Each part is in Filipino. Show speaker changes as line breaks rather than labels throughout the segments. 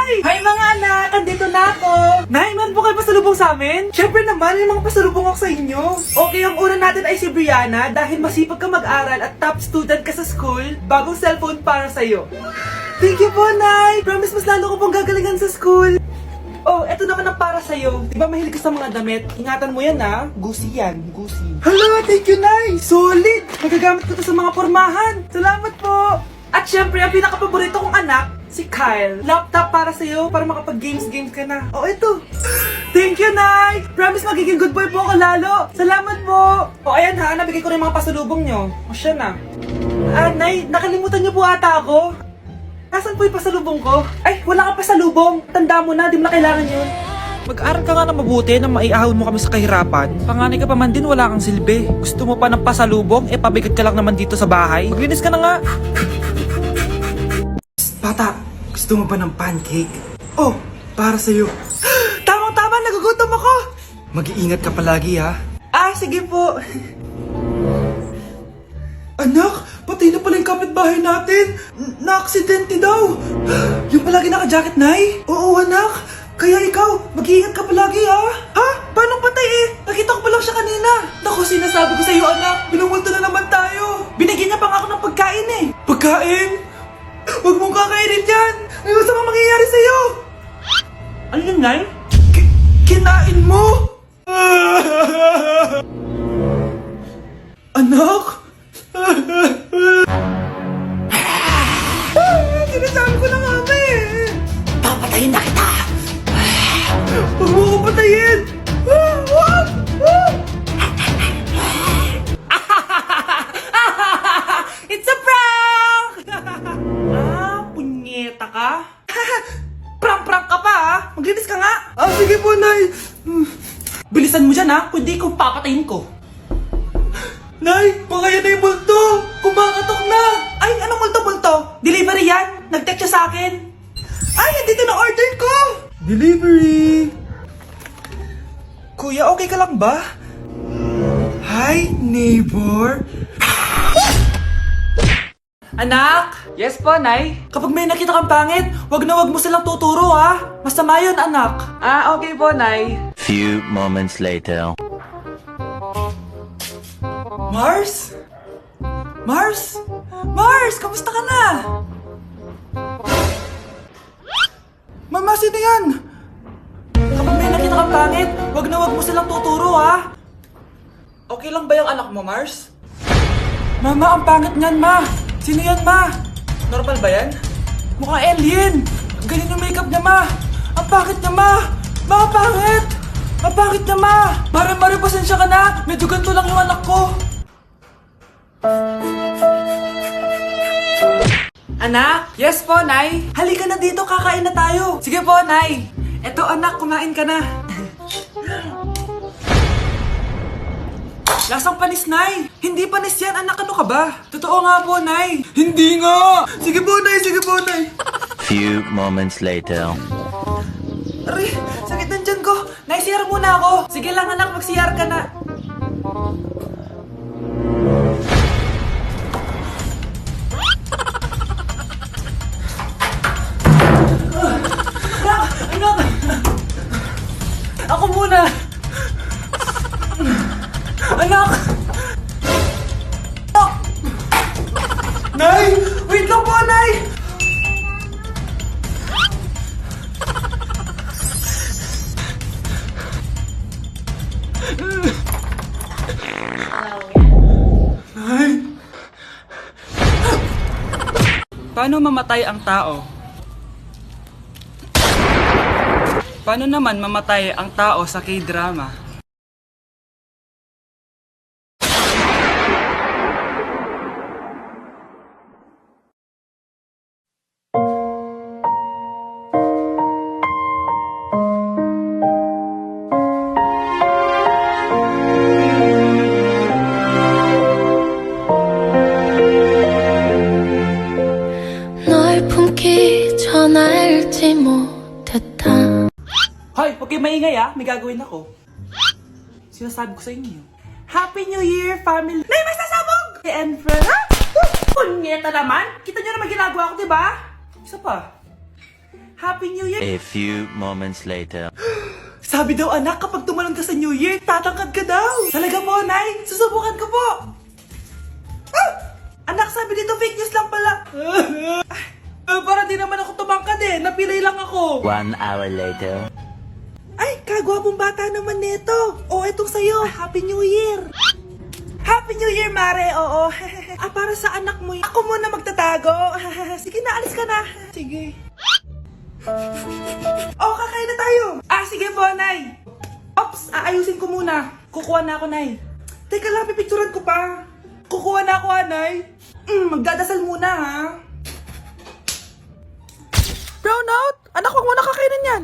Nay! Hi mga anak! Andito na ako! Nay, man po kayo pasalubong sa amin? Siyempre naman, may mga pasalubong ako sa inyo. Okay, ang una natin ay si Brianna dahil masipag ka mag-aral at top student ka sa school. Bagong cellphone para sa'yo. Thank you po, Nay! Promise mas lalo ko pong gagalingan sa school. Oh, eto naman ang para sa'yo. Diba mahilig ka sa mga damit? Ingatan mo yan ha. Gusi yan. Gusi. Hala, thank you, Nay! Solid! Magagamit ko to sa mga pormahan. Salamat po! At syempre, ang pinaka-paborito kong anak, si Kyle. Laptop para sa'yo, para makapag-games ka na. Oh, ito. Thank you, Nay! Promise magiging good boy po ako lalo. Salamat po! O, ayan ha, nabigay ko na yung mga pasalubong nyo. O, siya na. Nay, nakalimutan niyo po ata ako. Nasaan po yung pasalubong ko? Ay, wala ka pasalubong. Tanda mo na, di mo na kailangan yun. Mag-aral ka nga na mabuti na maiahon mo kami sa kahirapan. Panganay ka pa man din, wala kang silbi. Gusto mo pa ng pasalubong? Pabigat ka lang naman dito sa bahay. Maglinis ka na nga. Bata, gusto mo ba ng pancake? Oh, para sa'yo. Tamang-tama, nagugutom ako. Mag-iingat ka palagi ha. Sige po. Anak, patay na pala yung kapitbahay natin. Na-aksidente daw. Yung palagi naka-jacket, Nay? Oo, anak. Kaya ikaw, mag-iingat ka palagi, ha? Ha? Paano patay eh? Nakita ko pa lang siya kanina. Naku, sinasabi ko sa iyo, anak. Binumulto na naman tayo. Binigyan niya pa nga ako ng pagkain eh. Pagkain? Huwag mong kakainin yan. May masama mangyayari sa'yo. Ano yun, Nay? Kinain mo? Anak? Sinasabi ko na nga ba eh. Papatayin na kita. Huwag mo ko patayin. Wag! It's a prank! Punyeta ka? Prank ka pa ha? Maglinis ka nga. Sige po, Nay. Bilisan mo dyan ha, kundi kung papatayin ko. Nay, baka yan na yung multo! Kumakatok na! Ay, anong multo-multo? Delivery yan? Nag-text siya sa akin. Ay, nandito na order ko! Delivery! Kuya, okay ka lang ba? Hi, neighbor! Anak! Yes po, Nay? Kapag may nakita kang pangit, wag mo silang tuturo ha! Masama yun, anak! Okay po, Nay.
Few moments later.
Mars? Mars? Mars! Kamusta ka na? Mama, sino yan? Kapag may nakita kang pangit, wag mo silang tuturo ha? Okay lang ba yung anak mo, Mars? Mama, ang pangit niyan, Ma! Sino yan, Ma? Normal ba yan? Mukhang alien! Ang galing yung makeup niya, Ma! Ang pangit niya, Ma! Ma, ang pangit! Ang pangit niya, Ma! Mare, pasensya ka na! Medyo ganito lang yung anak ko! Anak? Yes po, Nay? Halika na dito, kakain na tayo. Sige po, Nay. Eto, anak, kumain ka na. Lasang panis, Nay. Hindi panis yan, anak. Ano ka ba? Totoo nga po, Nay. Hindi nga. Sige po, Nay. Sige po, Nay.
Few moments later.
Aray, sakit ng tiyan ko. Nay, siyar muna ako. Sige lang, anak. Magsiyar ka na. Anak! Ako muna! Anak! Nay! Wait lang po, Nay! Nay! Paano mamatay ang tao? Paano naman mamatay ang tao sa K-drama?
널 품기 전 알지 못했다.
Hoy, huwag kayo maingay may gagawin ako. Sinasabi ko sa inyo. Happy New Year, family! Nay, may sasabog! And friend, Punyeta naman! Kita nyo naman ginagawa ko, diba? Isa pa. Happy New Year!
A few moments later.
Sabi daw anak, kapag tumalon ka sa New Year, tatangkad ka daw. Talaga po, Nay? Susubukan ko po. Ah! Anak, sabi dito fake news lang pala. Para di naman ako tumangkad eh. Napilay lang ako.
1 hour later.
Ay, kagwapong bata naman nito. Oh, etong sa'yo. Happy New Year. Happy New Year, Mare. Oo. Para sa anak mo. Ako muna magtatago. Sige na, alis ka na. Sige. Oh, kakain na tayo. Sige po, Nay. Ops, aayusin ko muna. Kukuha na ako, Nay. Teka lang, pipicturan ko pa. Kukuha na ako, Nay. Magdadasal muna, ha? Brownout? Anak, wag mo na kakainin yan.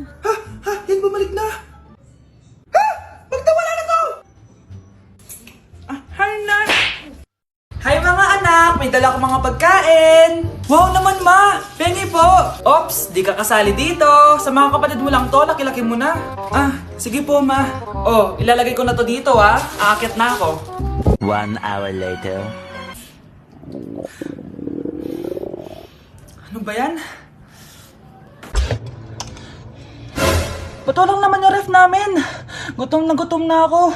Yan bumalik na. Magtawala na to. Hi, Nay. Hi mga anak, may dala ko mga pagkain. Wow naman ma, pengi po. Ops, di ka kasali dito. Sa mga kapatid mo lang to, laki-laki mo na. Sige po ma. Oh, ilalagay ko na to dito Aakit na ako.
1 hour later.
Ano ba yan? Ba't walang naman yung ref namin? Gutom na ako.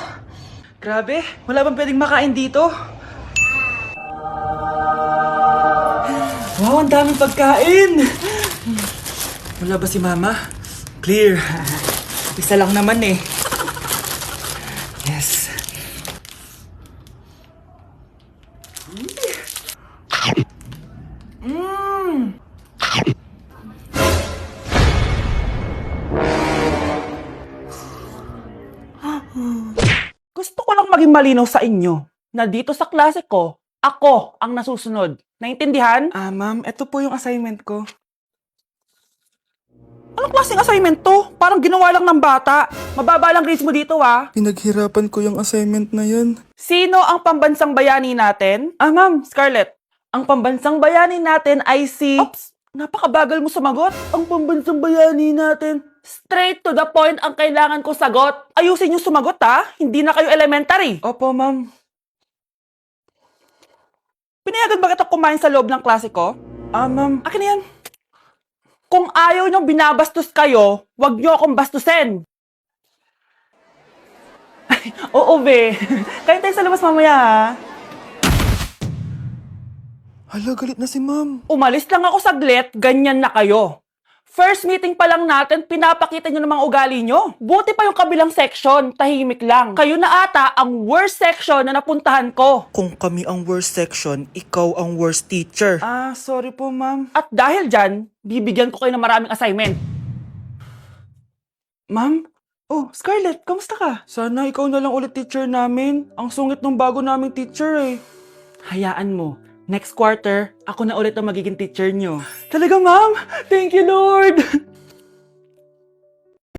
Grabe, wala bang pwedeng makain dito? Wow, ang daming pagkain! Wala ba si Mama? Clear. Isa lang naman eh. Yes. Gusto ko lang maging malinaw sa inyo na dito sa klase ko, ako ang nasusunod. Naintindihan? Ma'am, ito po yung assignment ko. Anong klaseng assignment to? Parang ginawa lang ng bata. Mababa lang grades mo dito,
Pinaghirapan ko yung assignment na yan.
Sino ang pambansang bayani natin? Ma'am, Scarlett. Ang pambansang bayani natin ay si... Ops! Napakabagal mo sumagot. Ang pambansang bayani natin. Straight to the point ang kailangan ko sagot. Ayusin yung sumagot, Hindi na kayo elementary. Opo, ma'am. Pinayagan ba kita kumain sa loob ng klase ko? Ma'am. Akin na yan. Kung ayaw niyong binabastos kayo, wag niyo akong bastusin. Ay, oo, be. Kain tayo sa labas mamaya,
Hala, galit na si ma'am.
Umalis lang ako saglit, ganyan na kayo. First meeting pa lang natin, pinapakita nyo ng mga ugali nyo. Buti pa yung kabilang section, tahimik lang. Kayo na ata ang worst section na napuntahan ko.
Kung kami ang worst section, ikaw ang worst teacher.
Sorry po, ma'am. At dahil dyan, bibigyan ko kayo ng maraming assignment. Ma'am? Oh, Scarlett, kamusta ka? Sana ikaw na lang ulit teacher namin. Ang sungit ng bago naming teacher eh. Hayaan mo. Next quarter, ako na ulit ang magiging teacher nyo. Talaga, ma'am? Thank you, Lord!